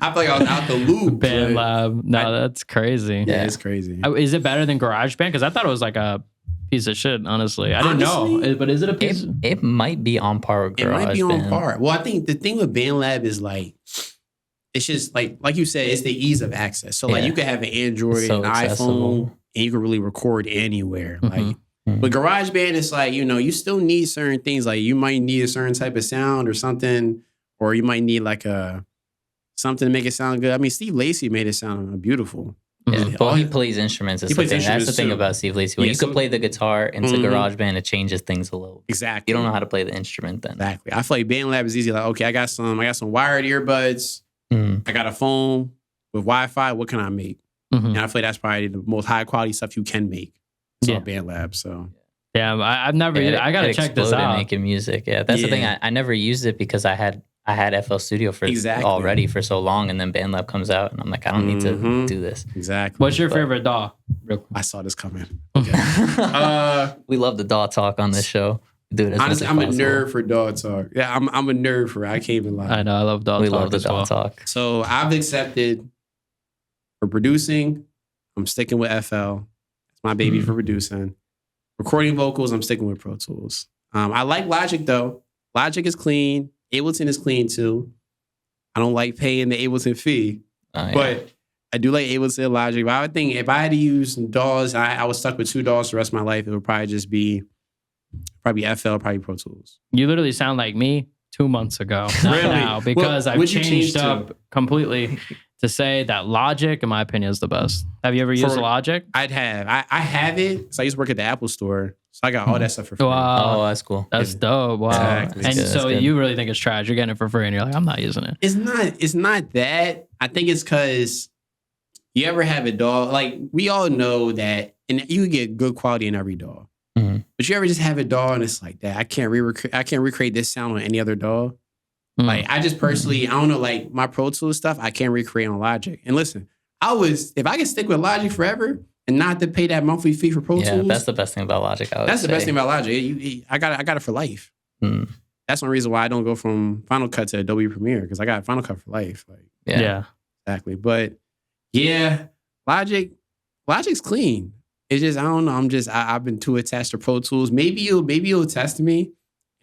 I feel like I was out the loop. BandLab, that's crazy. Yeah, it's crazy. Is it better than GarageBand? Because I thought it was like a piece of shit, honestly. I didn't know. But is it a piece? It might be on par with GarageBand. It might be on par. Well, I think the thing with BandLab is like, it's just like you said, it's the ease of access. So like you could have an Android, an iPhone, and you can really record anywhere. Like, but GarageBand is like, you still need certain things. Like you might need a certain type of sound or something, or you might need like something to make it sound good. I mean, Steve Lacy made it sound beautiful. Yeah, but he plays instruments. That's the thing about Steve Lacy. When you could play the guitar into GarageBand, it changes things a little. Exactly. You don't know how to play the instrument then. Exactly. I feel like BandLab is easy. Like, okay, I got some wired earbuds. I got a phone with Wi-Fi. What can I make? And I feel like that's probably the most high quality stuff you can make. It's all BandLab. So yeah, I've never. I gotta check this out. Making music. Yeah, that's the thing. I never used it because I had FL Studio already for so long, and then BandLab comes out, and I'm like, I don't need to do this. Exactly. What's your favorite DAW? I saw this coming. Okay. We love the DAW talk on this show. Dude, honestly, I'm a nerd for DAW talk. Yeah, I'm a nerd for it. I can't even lie. I know. I love DAW talk. We love the DAW talk. So I've accepted for producing. I'm sticking with FL. It's my baby for producing. Recording vocals, I'm sticking with Pro Tools. I like Logic though. Logic is clean. Ableton is clean too. I don't like paying the Ableton fee, but I do like Ableton Logic, but I would think if I had to use DAWs, I was stuck with 2 DAWs the rest of my life. It would probably just be FL, probably Pro Tools. You literally sound like me 2 months ago. Really? Now, because I've changed up to? completely to say that Logic, in my opinion, is the best. Have you ever used Logic? I have it. So I used to work at the Apple store. So I got all that stuff for free. Wow. Oh, that's cool. That's dope. Wow. Exactly. And so you really think it's trash. You're getting it for free and you're like, I'm not using it. It's not that. I think it's because you ever have a DAW, like we all know that, and you can get good quality in every DAW. Mm-hmm. But you ever just have a DAW and it's like that, I can't recreate this sound on any other DAW. Like I just personally, I don't know, like my Pro Tools stuff, I can't recreate on Logic. And listen, if I could stick with Logic forever and not to pay that monthly fee for Pro Tools. Yeah, that's the best thing about Logic. That's the best thing about Logic. I got it for life. That's one reason why I don't go from Final Cut to Adobe Premiere, because I got Final Cut for life. Like, yeah, exactly. But yeah, Logic's clean. It's just, I don't know. I've been too attached to Pro Tools. Maybe you'll test me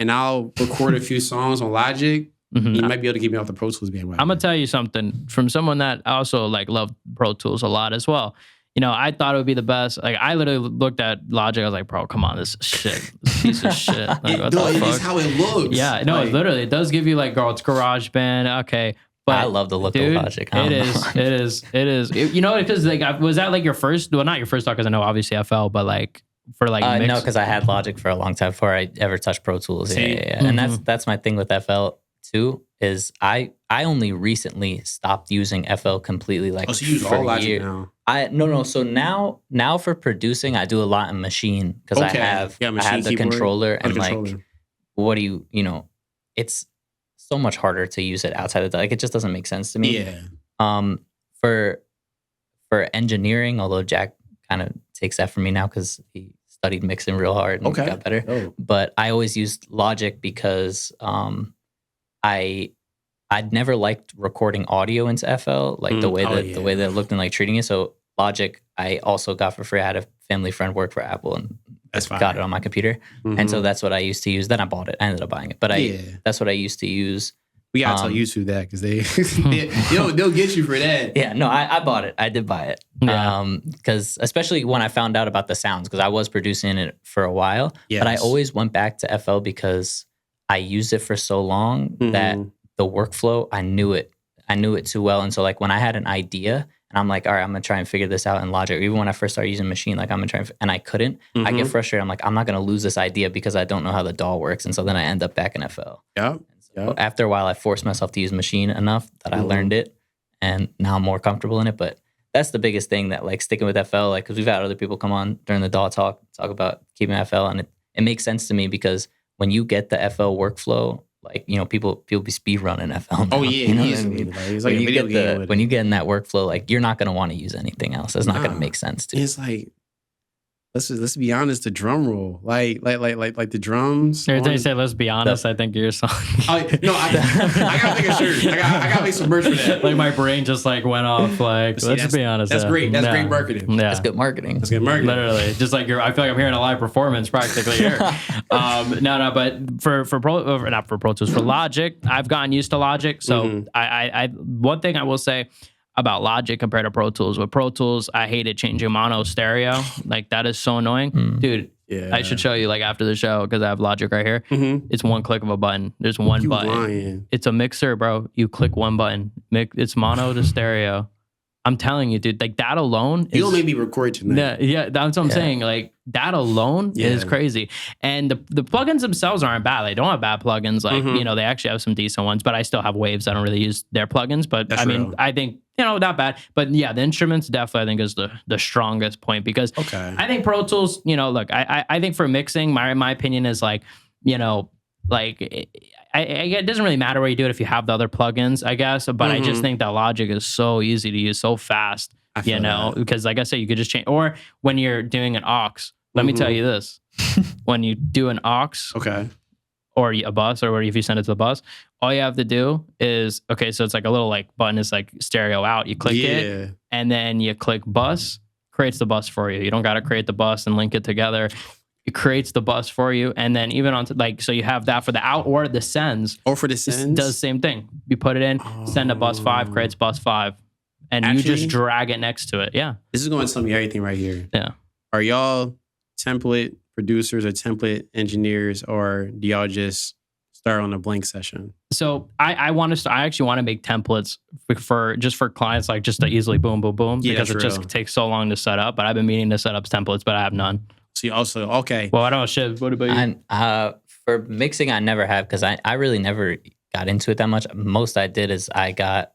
and I'll record a few songs on Logic. Mm-hmm. You might be able to get me off the Pro Tools bandwagon. I'm gonna tell you something from someone that also like loved Pro Tools a lot as well. You know, I thought it would be the best. Like, I literally looked at Logic. I was like, bro, come on, this is shit. This piece of shit. Like, it is how it looks. Yeah, no, like, literally, it does give you like, girl, it's GarageBand. Okay. But I love the look of Logic. It is. You know, because like, was that like your first? Well, not your first thought, because I know obviously FL, but like for like no, because I had Logic for a long time before I ever touched Pro Tools. Yeah. Mm-hmm. And that's my thing with FL too. Is I only recently stopped using FL completely. Like, so you use all Logic now? No. So now for producing, I do a lot in Machine because I have the controller and like, what do you know? It's so much harder to use it outside of that. Like, it just doesn't make sense to me. Yeah. For engineering, although Jack kind of takes that from me now because he studied mixing real hard and got better. Oh. But I always used Logic because I'd never liked recording audio into FL, like the way that it looked and like treating it. So Logic, I also got for free. I had a family friend work for Apple and got it on my computer. Mm-hmm. And so that's what I used to use. Then I bought it. I ended up buying it. But that's what I used to use. We gotta tell YouTube that because they'll get you for that. Yeah, no, I bought it. I did buy it. Because especially when I found out about the sounds, because I was producing it for a while. Yes. But I always went back to FL because I used it for so long that the workflow, I knew it too well. And so like when I had an idea and I'm like, all right, I'm going to try and figure this out in Logic. Or even when I first started using Machine, like I'm going to try and I couldn't. I get frustrated. I'm like, I'm not going to lose this idea because I don't know how the DAW works. And so then I end up back in FL. Yeah. So after a while, I forced myself to use Machine enough that I learned it. And now I'm more comfortable in it. But that's the biggest thing, that like sticking with FL, like, because we've had other people come on during the DAW talk about keeping FL. And it makes sense to me because when you get the FL workflow, like, you know, people be speed running FL now. Oh yeah, you know easily. what I mean? It's like a video game. When you get in that workflow, like, you're not going to want to use anything else. It's not going to make sense to you. It's like, let's be honest, the drum roll, like the drums. Every time you say "let's be honest," I think of your song. I gotta make a shirt. I gotta make some merch for that. Like, my brain just like went off. Like, let's be honest. That's great. That's great marketing. Yeah. That's good marketing. Literally, just like I feel like I'm hearing a live performance practically here. But for Pro Tools, for Logic, I've gotten used to Logic. So I one thing I will say about Logic compared to Pro Tools. With Pro Tools, I hated changing mono stereo. Like, that is so annoying. Dude, I should show you like after the show because I have Logic right here. It's one click of a button. There's one button. Lying. It's a mixer, bro. You click one button. It's mono to stereo. I'm telling you, dude, like that alone. You'll make me record tonight. Yeah, that's what I'm saying. Like, that alone is crazy. And the plugins themselves aren't bad. They don't have bad plugins. Like, you know, they actually have some decent ones, but I still have Waves. I don't really use their plugins, but that's real. I think, you know, not bad. But yeah, the instruments definitely, I think, is the strongest point because I think Pro Tools, you know, look, I think for mixing, my opinion is like, you know, like it doesn't really matter where you do it if you have the other plugins, I guess. But I just think that Logic is so easy to use, so fast, you know, because like I said, you could just change. Or when you're doing an aux, let me tell you this. When you do an aux, or a bus, or if you send it to the bus, all you have to do is, so it's like a little like button is like stereo out. You click it, and then you click bus, creates the bus for you. You don't got to create the bus and link it together. It creates the bus for you, and then even on so you have that for the out or the sends. Or for the sends? Does the same thing. You put it in, send a bus 5, creates bus 5. and you just drag it next to it. Yeah. This is going to tell me everything right here. Yeah. Are y'all template producers or template engineers, or do y'all just start on a blank session? So I actually want to make templates for clients, like just to easily boom, boom, boom, because it just takes so long to set up. But I've been meaning to set up templates, but I have none. So you also, okay. Well, I don't know, Shiv, what about you? For mixing, I never have, because I really never got into it that much. Most I did is I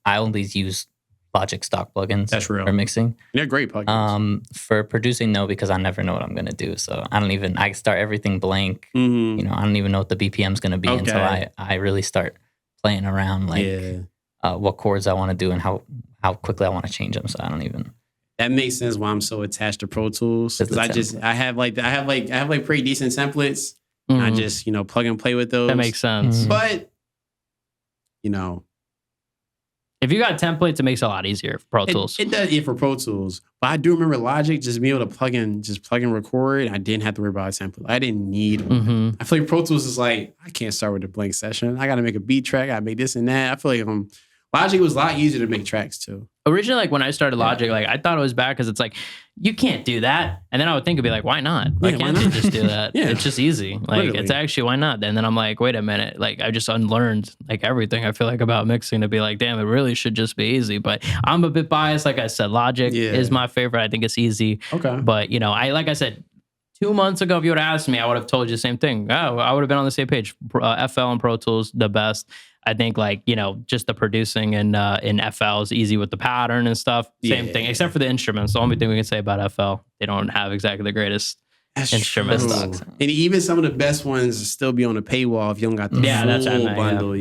only use Logic stock plugins. That's real. For mixing. They're great plugins. For producing, no, because I never know what I'm going to do. So I start everything blank. Mm-hmm. You know, I don't even know what the BPM is going to be until I really start playing around, like what chords I want to do and how quickly I want to change them. So I don't even. That makes sense why I'm so attached to Pro Tools. Because I have pretty decent templates. Mm-hmm. I just, plug and play with those. That makes sense. Mm-hmm. But, if you got templates, it makes it a lot easier for Pro Tools. It does, for Pro Tools. But I do remember Logic, just being able to plug and record. I didn't have to worry about a template. I didn't need one. Mm-hmm. I feel like Pro Tools is like, I can't start with a blank session. I got to make a beat track. I got to make this and that. I feel like Logic was a lot easier to make tracks too. Originally, like when I started Logic, like I thought it was bad because it's like, you can't do that. And then I would think it'd be like, why not? Why can't you just do that? It's just easy. Like literally. It's actually, why not? And then I'm like, wait a minute. Like I just unlearned like everything I feel like about mixing to be like, damn, it really should just be easy. But I'm a bit biased. Like I said, Logic is my favorite. I think it's easy. Okay. But like I said, 2 months ago, if you would have asked me, I would have told you the same thing. Oh, I would have been on the same page. FL and Pro Tools, the best. I think just the producing in FL is easy with the pattern and stuff. Same thing, except for the instruments. The only thing we can say about FL, they don't have exactly the greatest instruments. And even some of the best ones still be on the paywall if you don't got the full bundle.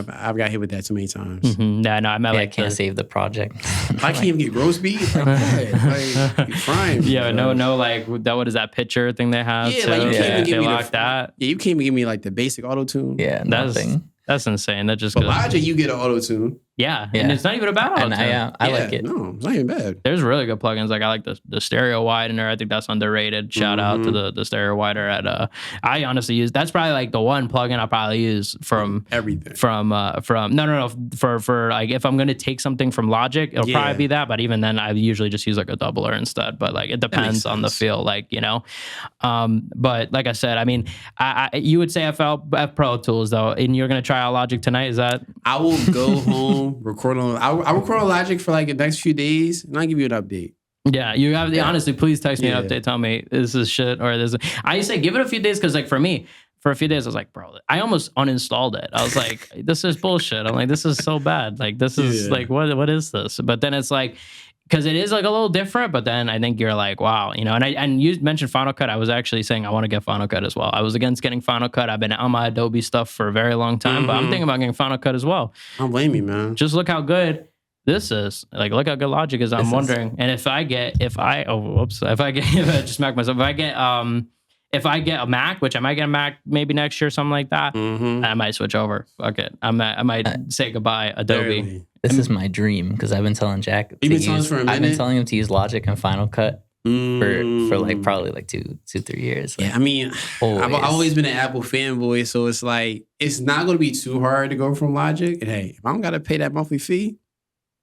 I've got hit with that too many times. Mm-hmm. No, I meant I can't save the project. I can't even get gross beats. Like, you're frying. No, like what is that picture thing they have? Yeah, like you can't even give me that. Yeah, you can't even give me like the basic auto tune. Yeah, nothing. That's insane. That just but Logic, you get an auto tune. Yeah, and it's not even a bad auto tune. I like it. No, it's not even bad. There's really good plugins. Like I like the stereo widener. I think that's underrated. Shout out to the stereo widener at I honestly use, that's probably like the one plugin I probably use from everything. For like if I'm gonna take something from Logic, it'll probably be that. But even then, I usually just use like a doubler instead. But like it depends on the feel, like But like I said, I mean, you would say FL Pro Tools though, and you're gonna try out Logic tonight. Is that? I will go home, record on. I'll record on Logic for like the next few days, and I'll give you an update. Yeah, you have honestly. Please text me an update. Tell me this is shit or this. I say give it a few days because like for me, for a few days I was like, bro, I almost uninstalled it. I was like, this is bullshit. I'm like, this is so bad. Like this is like what is this? But then it's like, because it is like a little different, but then I think you're like, wow, and you mentioned Final Cut. I was actually saying I want to get Final Cut as well. I was against getting Final Cut. I've been on my Adobe stuff for a very long time, but I'm thinking about getting Final Cut as well. I don't blame you, man. Just look how good this is. Like, look how good Logic is. I'm wondering. And if I get if I just smack myself. If I get a Mac, which I might get a Mac maybe next year, something like that, I might switch over. Fuck it. I might say goodbye, Adobe. Barely. This is my dream because I've been telling Jack. You've been telling us for a minute? I've been telling him to use Logic and Final Cut for like probably like 2-3 years. Like, I mean, I've always been an Apple fanboy, so it's like it's not going to be too hard to go from Logic. And hey, if I don't got to pay that monthly fee,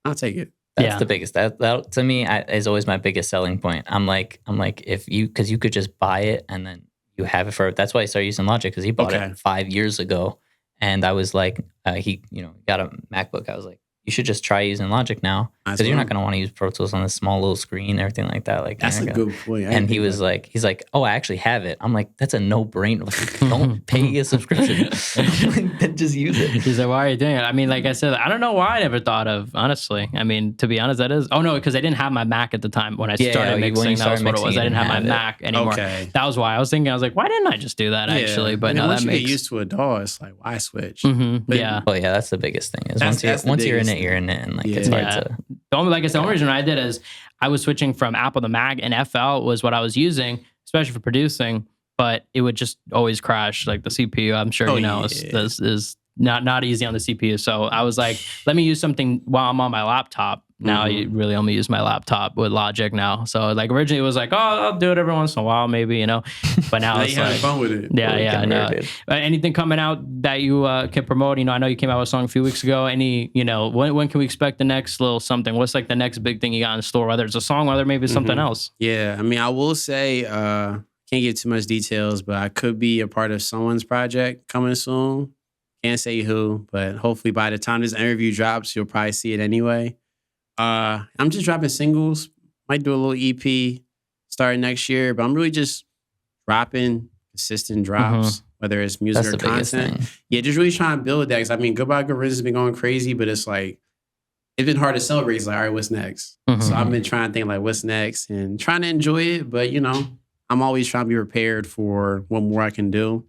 I'll take it. That's the biggest. That to me is always my biggest selling point. I'm like because you could just buy it and then you have it for. That's why I started using Logic because he bought it 5 years ago, and I was like, he got a MacBook. I was like, you should just try using Logic now because you're not going to want to use Pro Tools on this small little screen and everything like that. Like that's a good point. And he's like, oh, I actually have it. I'm like, that's a no-brainer. Like, don't pay a subscription. Just use it. He's like, why are you doing it? I mean, like I said, I don't know why I never thought of, honestly. I mean, to be honest, that is. Oh, no, because I didn't have my Mac at the time when I started mixing. That was what it was. I didn't have my Mac anymore. Okay. That was why I was thinking. I was like, why didn't I just do that actually? But no, once that you makes get used to a DAW, it's like, why switch? Yeah. Oh yeah, that's the biggest thing. Is once you're in it, you're in it, and like it's hard to. Like I said, the only reason I did is I was switching from Apple to Mac, and FL was what I was using, especially for producing. But it would just always crash. Like the CPU, I'm sure is not easy on the CPU. So I was like, let me use something while I'm on my laptop Now I really only use my laptop with Logic now. So like originally it was like, oh, I'll do it every once in a while, maybe, you know. But now it's having like fun with it. Yeah. No. Anything coming out that you can promote? You know, I know you came out with a song a few weeks ago. Any, you know, when can we expect the next little something? What's like the next big thing you got in store? Whether it's a song, whether maybe it's something else. Yeah, I mean, I will say, can't give too much details, but I could be a part of someone's project coming soon. Can't say who, but hopefully by the time this interview drops, you'll probably see it anyway. I'm just dropping singles. Might do a little EP starting next year, but I'm really just dropping consistent drops, whether it's music or content. Yeah, just really trying to build that. Because I mean, Goodbye Good Riddance has been going crazy, but it's like, it's been hard to celebrate. It's like, all right, what's next? So I've been trying to think like, what's next? And trying to enjoy it, but you know, I'm always trying to be prepared for what more I can do.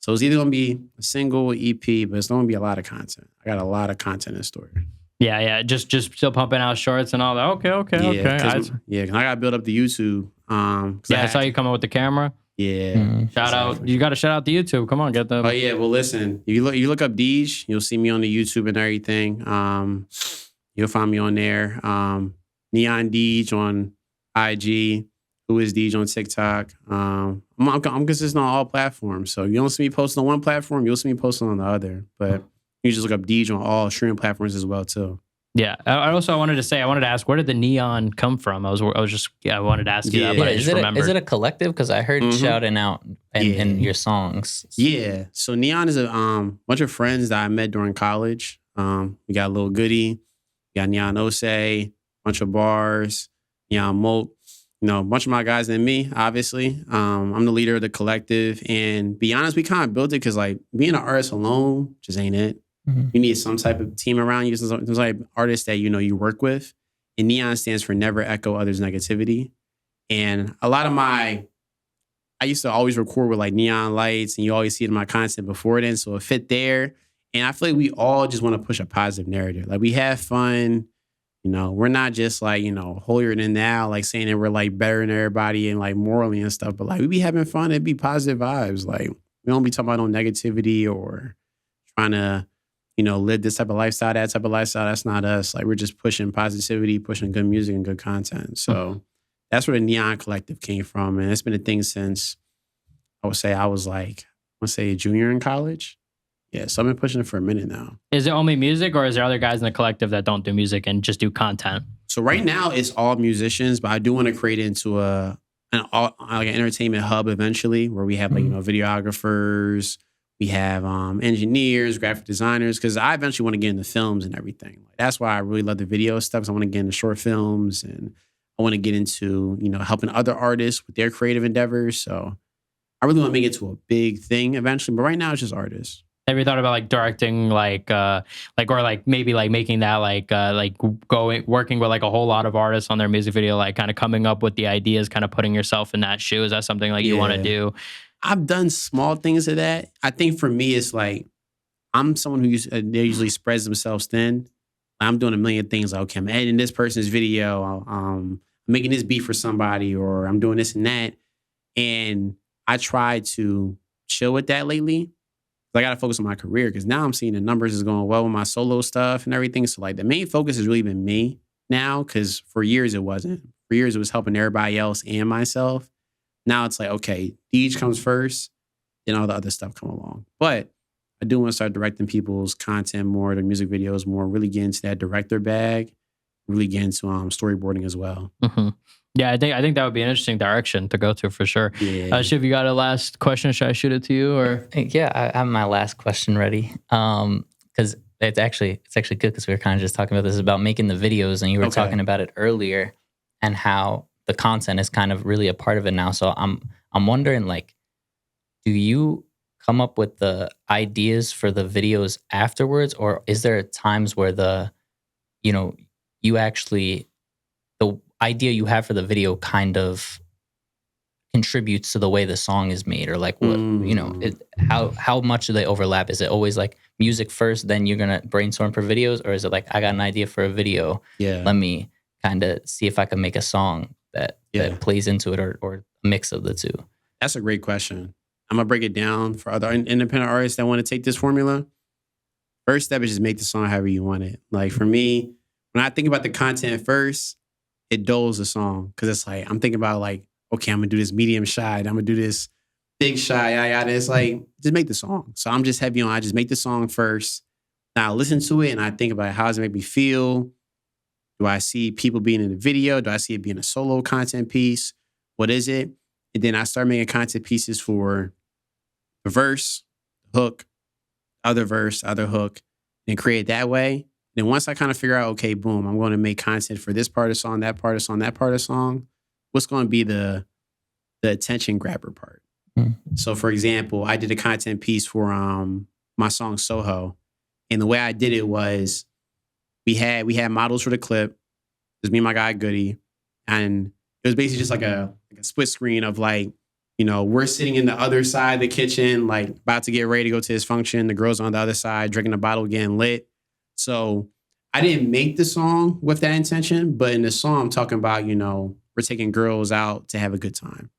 So it's either going to be a single EP, but it's going to be a lot of content. I got a lot of content in store. Yeah. Just still pumping out shorts and all that. Okay. Cause I got to build up the YouTube. I saw you come up with the camera. Yeah. Shout out. You got to shout out the YouTube. Come on, get the. Oh yeah. Well, listen, if you look up Deige, you'll see me on the YouTube and everything. You'll find me on there. Neon Deige on IG. Who is Deige on TikTok? I'm consistent on all platforms. So you don't see me posting on one platform, you'll see me posting on the other. But you just look up Deige on all streaming platforms as well too. Yeah. I wanted to ask, where did the neon come from? I wanted to ask you that, but I just remembered. Is it a collective? Because I heard shouting out in your songs. Yeah. So Neon is a bunch of friends that I met during college. We got Lil Goody, we got Neon Osei, bunch of bars, Neon Moke. You know, a bunch of my guys and me, obviously. I'm the leader of the collective. And be honest, we kind of built it because, like, being an artist alone just ain't it. You need some type of team around you, some type of artist that, you know, you work with. And Neon stands for Never Echo Others' Negativity. And a lot of I used to always record with, like, neon lights, and you always see it in my content before then. So it fit there. And I feel like we all just want to push a positive narrative. Like, we have fun. You know, we're not just like, you know, holier than thou, like saying that we're like better than everybody and like morally and stuff, but like we be having fun. It'd be positive vibes. Like we don't be talking about no negativity or trying to, you know, live this type of lifestyle, that type of lifestyle. That's not us. Like we're just pushing positivity, pushing good music and good content. So that's where the Neon Collective came from. And it's been a thing since I was like, a junior in college. Yeah, so I've been pushing it for a minute now. Is it only music, or is there other guys in the collective that don't do music and just do content? So right now it's all musicians, but I do want to create it into an entertainment hub eventually, where we have like, you know, videographers, we have engineers, graphic designers, because I eventually want to get into films and everything. Like, that's why I really love the video stuff, because I want to get into short films and I want to get into, you know, helping other artists with their creative endeavors. So I really want to make it to a big thing eventually, but right now it's just artists. Have you thought about like directing, or maybe like making that working with like a whole lot of artists on their music video, like kind of coming up with the ideas, kind of putting yourself in that shoe? Is that something like you want to do? I've done small things of that. I think for me, it's like I'm someone who they usually spreads themselves thin. I'm doing a million things. Like, okay, I'm editing this person's video, I'm making this beat for somebody, or I'm doing this and that. And I try to chill with that lately. I got to focus on my career, because now I'm seeing the numbers is going well with my solo stuff and everything. So like the main focus has really been me now, because for years it wasn't. For years it was helping everybody else and myself. Now it's like, okay, Deige comes first, then all the other stuff come along. But I do want to start directing people's content more, their music videos more, really get into that director bag, really get into storyboarding as well. Yeah, I think that would be an interesting direction to go to for sure. Yeah. Shiv, you got a last question? Should I shoot it to you, or? Yeah, I have my last question ready. Because it's actually good, because we were kind of just talking about this, about making the videos, and you were talking about it earlier, and how the content is kind of really a part of it now. So I'm wondering, like, do you come up with the ideas for the videos afterwards, or is there times where the idea you have for the video kind of contributes to the way the song is made, or like what, how much do they overlap? Is it always like music first, then you're going to brainstorm for videos? Or is it like, I got an idea for a video. Let me kind of see if I can make a song that plays into it, or a mix of the two. That's a great question. I'm going to break it down for other independent artists that want to take this formula. First step is just make the song however you want it. Like for me, when I think about the content first, it dulls the song. Cause it's like, I'm thinking about like, okay, I'm gonna do this medium shot. I'm gonna do this big shot. And it's like, just make the song. So I'm just heavy on, I just make the song first. Now I listen to it and I think about how does it make me feel? Do I see people being in the video? Do I see it being a solo content piece? What is it? And then I start making content pieces for the verse, hook, other verse, other hook, and create that way. Then once I kind of figure out, okay, boom, I'm going to make content for this part of the song, that part of the song, that part of the song. What's going to be the attention grabber part? So for example, I did a content piece for my song Soho. And the way I did it was we had models for the clip. It was me and my guy Goody. And it was basically just like a split screen of like, you know, we're sitting in the other side of the kitchen, like about to get ready to go to his function. The girl's on the other side, drinking a bottle, getting lit. So I didn't make the song with that intention, but in the song, I'm talking about, you know, we're taking girls out to have a good time.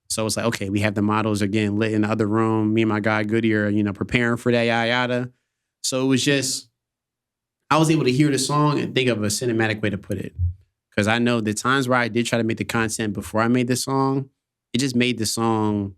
So it's like, okay, we have the models are getting lit in the other room. Me and my guy Goody are, you know, preparing for that, yada, yada. So it was just, I was able to hear the song and think of a cinematic way to put it. Because I know the times where I did try to make the content before I made the song, it just made the song,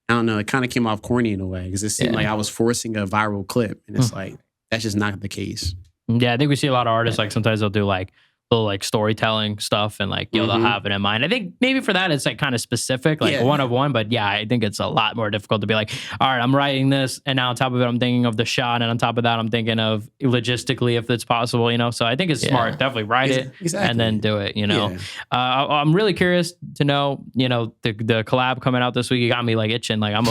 I don't know, it kind of came off corny in a way. Because it seemed like I was forcing a viral clip. And it's like, that's just not the case. Yeah, I think we see a lot of artists, like sometimes they'll do like little like storytelling stuff and like, they'll have it in mind. I think maybe for that, it's like kind of specific, like one of one. But yeah, I think it's a lot more difficult to be like, all right, I'm writing this. And now on top of it, I'm thinking of the shot. And on top of that, I'm thinking of logistically if it's possible, you know? So I think it's smart. Definitely write it and then do it, you know? I'm really curious to know, you know, the collab coming out this week. You got me like itching. Like I'm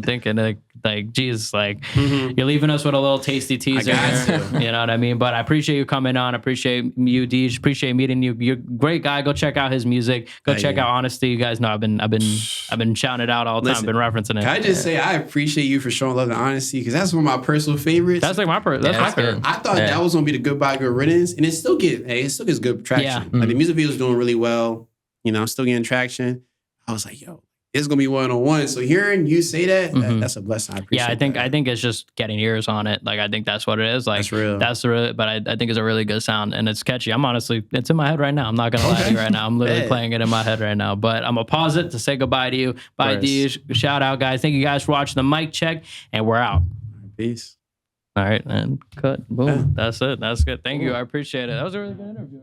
thinking like, geez, like you're leaving us with a little tasty teaser here, you know what I mean? But I appreciate you coming on. I appreciate you, Deige. Appreciate meeting you. You're a great guy. Go check out his music. Go check out Honesty. You guys know I've been shouting it out all the time. I've been referencing it. Can I just say I appreciate you for showing love and honesty because that's one of my personal favorites. That's like my favorite. I thought that was gonna be the Goodbye Good Riddance, and it still gets good traction. Yeah. Like the music video is doing really well. You know, I'm still getting traction. I was like, yo, it's gonna be 1-on-1. So hearing you say that, that's a blessing. I appreciate. Yeah, I think it's just getting ears on it. Like I think that's what it is. Like that's real. That's real. But I think it's a really good sound and it's catchy. I'm honestly, it's in my head right now. I'm not gonna lie to you right now. I'm literally playing it in my head right now. But I'm gonna pause it to say goodbye to you. Bye, Deige. Shout out, guys. Thank you guys for watching the mic check, and we're out. Peace. All right, and cut. Boom. That's it. That's good. Thank you. I appreciate it. That was a really good interview.